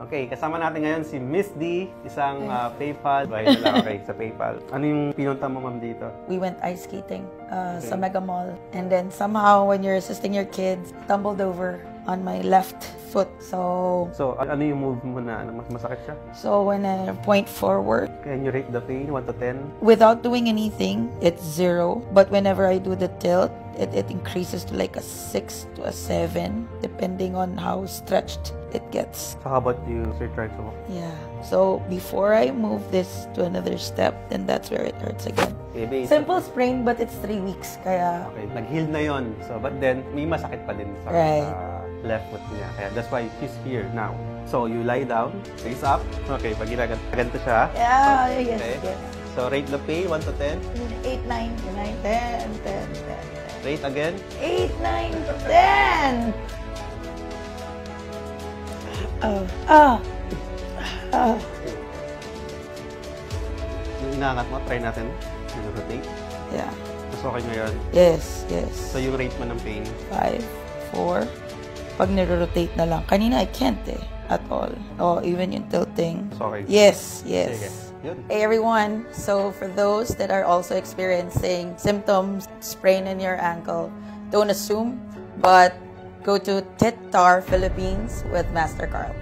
Okay, kasama natin ngayon si Miss D, isang PayPal. Bayad na lang, okay, sa PayPal. Ano yung pinunta mo, ma'am, dito? We went ice skating sa Mega Mall. And then somehow, when you're assisting your kids, tumbled over on my left foot. So ano yung move mo na mas masakit siya? So when I point forward, can you rate the pain, 1 to 10? Without doing anything, it's 0. But whenever I do the tilt, it increases to like a 6 to a 7, depending on how stretched it gets. So how about you try to walk? Yeah. So before I move this to another step, then that's where it hurts again. Okay, Simple sprain, but it's 3 weeks. Kaya okay, nag-heal na yon. So but then may masakit pa din sa left foot niya. Kaya that's why she's here now. So you lie down, face up. Okay, pag ganito siya. Yeah, yes, okay. Yes. So rate the pain, 1 to 10. 8, 9, 9, 10. Rate again. 8, 9, 10. Yung inaangat mo, try natin. Rotate. Yeah. Mas okay ngayon. Yes. So yung rate mo ng pain? 5, 4. Pag niro-rotate na lang. Kanina I can't at all. Oh, even yung tilting. Okay. Yes. Sige. Hey everyone, so for those that are also experiencing symptoms, sprain in your ankle, don't assume, but go to TITTAR Philippines with Master Carl.